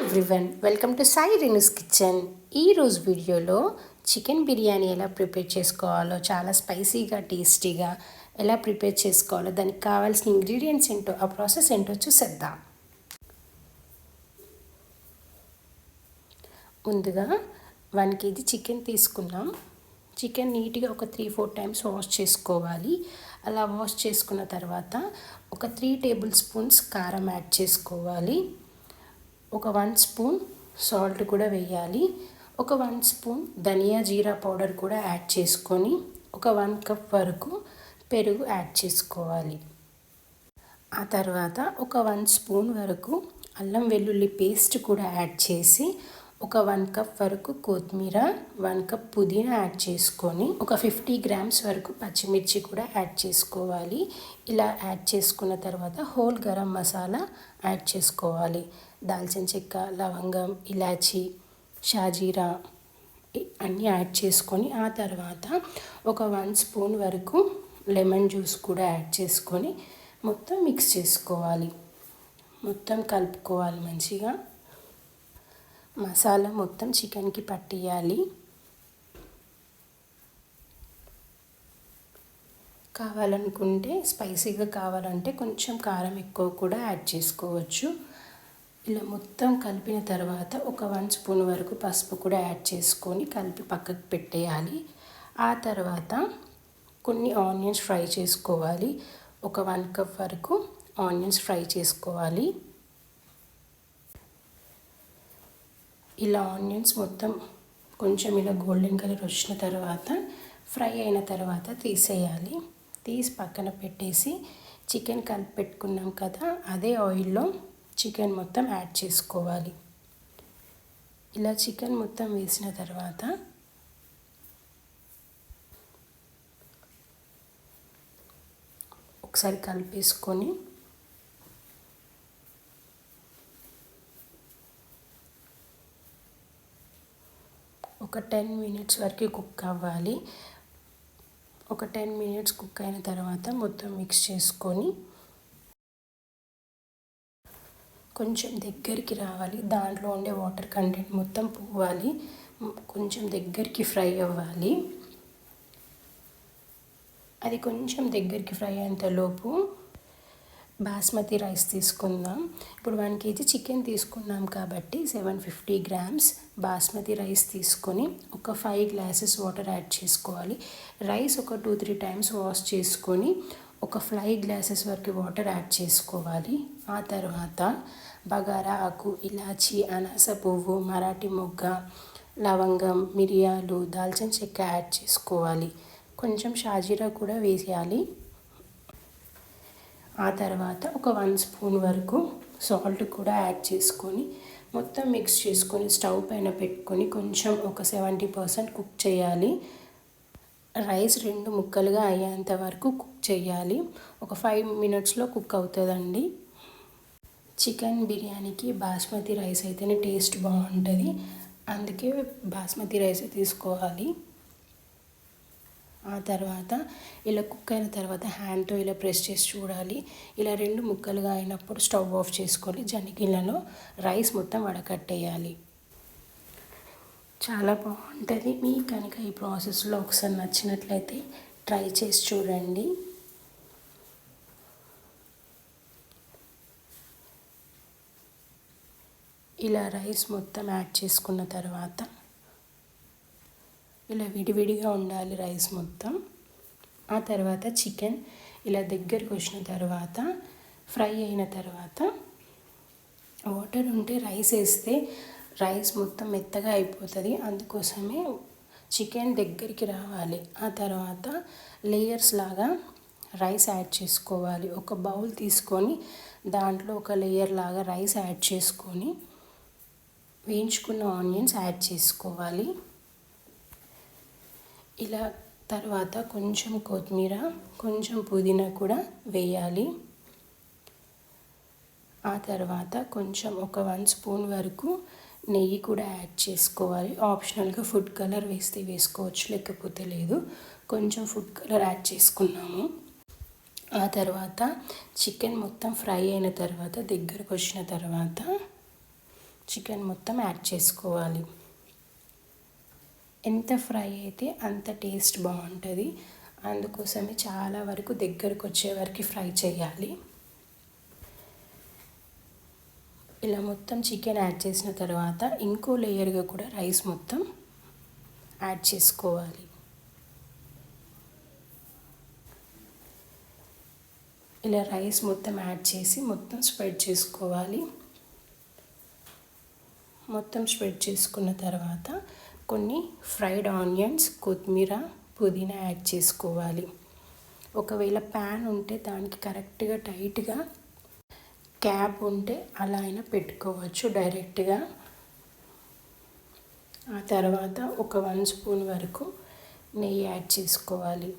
Everyone, welcome to Sai Renu's kitchen. ఈరోజు వీడియోలో chicken biryani ఎలా ప్రిపేర్ చేసుకోవాలో, చాలా స్పైసీగా టేస్టీగా ఎలా ప్రిపేర్ చేసుకోవాలో, దానికి కావాల్సిన ఇంగ్రీడియంట్స్ ఏంటో, ఆ ప్రాసెస్ ఏంటో చూసేద్దాం. ముందుగా 1 kg చికెన్ తీసుకున్నాం. చికెన్ నీట్గా ఒక 3-4 టైమ్స్ వాష్ చేసుకోవాలి. అలా వాష్ చేసుకున్న తర్వాత ఒక 3 టేబుల్ స్పూన్స్ కారం యాడ్ చేసుకోవాలి. ఒక 1 స్పూన్ సాల్ట్ కూడా వేయాలి. ఒక 1 స్పూన్ ధనియా జీరా పౌడర్ కూడా యాడ్ చేసుకొని ఒక 1 కప్ వరకు పెరుగు యాడ్ చేసుకోవాలి. ఆ తర్వాత ఒక 1 స్పూన్ వరకు అల్లం వెల్లుల్లి పేస్ట్ కూడా యాడ్ చేసి ఒక 1 కప్ వరకు కొత్తిమీర, 1 కప్ పుదీనా యాడ్ చేసుకొని ఒక 50 గ్రామ్స్ వరకు పచ్చిమిర్చి కూడా యాడ్ చేసుకోవాలి. ఇలా యాడ్ చేసుకున్న తర్వాత హోల్ గరం మసాలా యాడ్ చేసుకోవాలి. దాల్చిన చెక్క, లవంగం, ఇలాచి, షాజీరా అన్నీ యాడ్ చేసుకొని ఆ తర్వాత ఒక 1 స్పూన్ వరకు లెమన్ జ్యూస్ కూడా యాడ్ చేసుకొని మొత్తం మిక్స్ చేసుకోవాలి. మొత్తం కలుపుకోవాలి మంచిగా. మసాలా మొత్తం చికెన్కి పట్టియాలి. కావాలనుకుంటే స్పైసీగా కావాలంటే కొంచెం కారం ఎక్కువ కూడా యాడ్ చేసుకోవచ్చు. ఇలా మొత్తం కలిపిన తర్వాత ఒక 1 స్పూన్ వరకు పసుపు కూడా యాడ్ చేసుకొని కలిపి పక్కకు పెట్టేయాలి. ఆ తర్వాత కొన్ని ఆనియన్స్ ఫ్రై చేసుకోవాలి. ఒక 1 కప్ వరకు ఆనియన్స్ ఫ్రై చేసుకోవాలి. ఇలా ఆనియన్స్ మొత్తం కొంచెం ఇలా గోల్డెన్ కలర్ వచ్చిన తర్వాత ఫ్రై అయిన తర్వాత తీసేయాలి. తీసి పక్కన పెట్టేసి చికెన్ కలిపి పెట్టుకున్నాం కదా, అదే ఆయిల్లో చికెన్ మొత్తం యాడ్ చేసుకోవాలి. ఇలా చికెన్ మొత్తం వేసిన తర్వాత ఒకసారి కలిపేసుకొని ఒక 10 మినిట్స్ వరకు కుక్ అవ్వాలి. ఒక 10 మినిట్స్ కుక్ అయిన తర్వాత మొత్తం మిక్స్ చేసుకొని కొంచెం దగ్గరికి రావాలి. దాంట్లో ఉండే వాటర్ కంటెంట్ మొత్తం పోవాలి. కొంచెం దగ్గరికి ఫ్రై అవ్వాలి. అది కొంచెం దగ్గరికి ఫ్రై అయ్యేంతలోపు బాస్మతి రైస్ తీసుకుందాం. ఇప్పుడు 1 kg చికెన్ తీసుకున్నాం కాబట్టి 750 గ్రామ్స్ బాస్మతి రైస్ తీసుకొని ఒక 5 గ్లాసెస్ వాటర్ యాడ్ చేసుకోవాలి. రైస్ ఒక 2-3 టైమ్స్ వాష్ చేసుకొని ఒక 5 గ్లాసెస్ వరకు వాటర్ యాడ్ చేసుకోవాలి. ఆ తర్వాత బగారా ఆకు, ఇలాచి, అనాస పువ్వు, మరాఠీ మొగ్గ, లవంగం, మిరియాలు, దాల్చిన చెక్క యాడ్ చేసుకోవాలి. కొంచెం షాజీరా కూడా వేసేయాలి. ఆ తర్వాత ఒక 1 స్పూన్ వరకు సాల్ట్ కూడా యాడ్ చేసుకొని మొత్తం మిక్స్ చేసుకొని స్టవ్ పైన పెట్టుకొని కొంచెం ఒక 70% కుక్ చేయాలి. రైస్ 2 ముక్కలుగా అయ్యేంత వరకు కుక్ చేయాలి. ఒక 5 మినిట్స్లో కుక్ అవుతుందండి. చికెన్ బిర్యానీకి బాస్మతి రైస్ అయితేనే టేస్ట్ బాగుంటుంది. అందుకే బాస్మతి రైస్ తీసుకోవాలి. ఆ తర్వాత ఇలా కుక్ అయిన తర్వాత హ్యాండ్తో ఇలా ప్రెస్ చేసి చూడాలి. ఇలా 2 ముక్కలుగా అయినప్పుడు స్టవ్ ఆఫ్ చేసుకొని జనిగిళ్ళలో రైస్ మొత్తం వడకట్టేయాలి. చాలా బాగుంటుంది. మీకు కనుక ఈ ప్రాసెస్లో ఒకసారి నచ్చినట్లయితే ట్రై చేసి చూడండి. ఇలా రైస్ మొత్తం యాడ్ చేసుకున్న తర్వాత ఇలా విడివిడిగా ఉండాలి రైస్ మొత్తం. ఆ తర్వాత చికెన్ ఇలా దగ్గరికి వచ్చిన తర్వాత ఫ్రై అయిన తర్వాత వాటర్ ఉంటే రైస్ వేస్తే రైస్ మొత్తం మెత్తగా అయిపోతుంది. అందుకోసమే చికెన్ దగ్గరికి రావాలి. ఆ తర్వాత లేయర్స్ లాగా రైస్ యాడ్ చేసుకోవాలి. ఒక బౌల్ తీసుకొని దాంట్లో ఒక లేయర్ లాగా రైస్ యాడ్ చేసుకొని వేయించుకున్న ఆనియన్స్ యాడ్ చేసుకోవాలి. ఇలా తర్వాత కొంచెం కొత్తిమీర, కొంచెం పుదీనా కూడా వేయాలి. ఆ తర్వాత కొంచెం ఒక 1 స్పూన్ వరకు నెయ్యి కూడా యాడ్ చేసుకోవాలి. ఆప్షనల్గా ఫుడ్ కలర్ వేస్తే వేసుకోవచ్చు, లేకపోతే లేదు. కొంచెం ఫుడ్ కలర్ యాడ్ చేసుకున్నాము. ఆ తర్వాత చికెన్ మొత్తం ఫ్రై అయిన తర్వాత దగ్గరకు వచ్చిన తర్వాత చికెన్ మొత్తం యాడ్ చేసుకోవాలి. ఎంత ఫ్రై అయితే అంత టేస్ట్ బాగుంటుంది. అందుకోసమే చాలా వరకు దగ్గరకు వచ్చే వరకు ఫ్రై చేయాలి. ఇలా మొత్తం చికెన్ యాడ్ చేసిన తర్వాత ఇంకో లేయర్గా కూడా రైస్ మొత్తం యాడ్ చేసుకోవాలి. ఇలా రైస్ మొత్తం యాడ్ చేసి మొత్తం స్ప్రెడ్ చేసుకోవాలి. మొత్తం స్ప్రెడ్ చేసుకున్న తర్వాత కొన్ని ఫ్రైడ్ ఆనియన్స్, కొత్తిమీర, పుదీనా యాడ్ చేసుకోవాలి. ఒకవేళ ప్యాన్ ఉంటే దానికి కరెక్ట్గా టైట్గా క్యాప్ ఉంటే అలా అయినా పెట్టుకోవచ్చు డైరెక్ట్గా. ఆ తర్వాత ఒక 1 స్పూన్ వరకు నెయ్యి యాడ్ చేసుకోవాలి.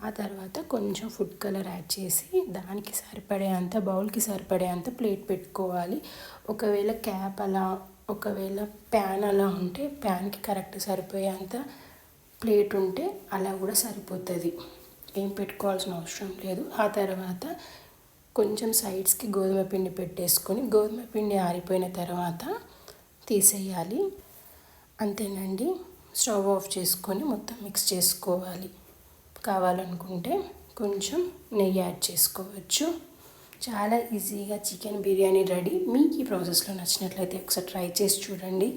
ఆ తర్వాత కొంచెం ఫుడ్ కలర్ యాడ్ చేసి దానికి సరిపడేంత బౌల్కి సరిపడేంత ప్లేట్ పెట్టుకోవాలి. ఒకవేళ ఒకవేళ ప్యాన్ అలా ఉంటే ప్యాన్కి కరెక్ట్ సరిపోయేంత ప్లేట్ ఉంటే అలా కూడా సరిపోతుంది. ఏం పెట్టుకోవాల్సిన అవసరం లేదు. ఆ తర్వాత కొంచెం సైడ్స్కి గోధుమ పిండి పెట్టేసుకొని గోధుమ పిండి ఆరిపోయిన తర్వాత తీసేయాలి. అంతేనండి. స్టవ్ ఆఫ్ చేసుకొని మొత్తం మిక్స్ చేసుకోవాలి. కావాలనుకుంటే కొంచెం నెయ్యి యాడ్ చేసుకోవచ్చు. చాలా ఈజీగా చికెన్ బిర్యానీ రెడీ. మీకు ఈ ప్రాసెస్లో నచ్చినట్లయితే ఒకసారి ట్రై చేసి చూడండి.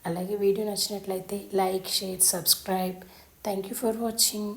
అలాగే వీడియో నచ్చినట్లయితే like, share, subscribe. Thank you for watching.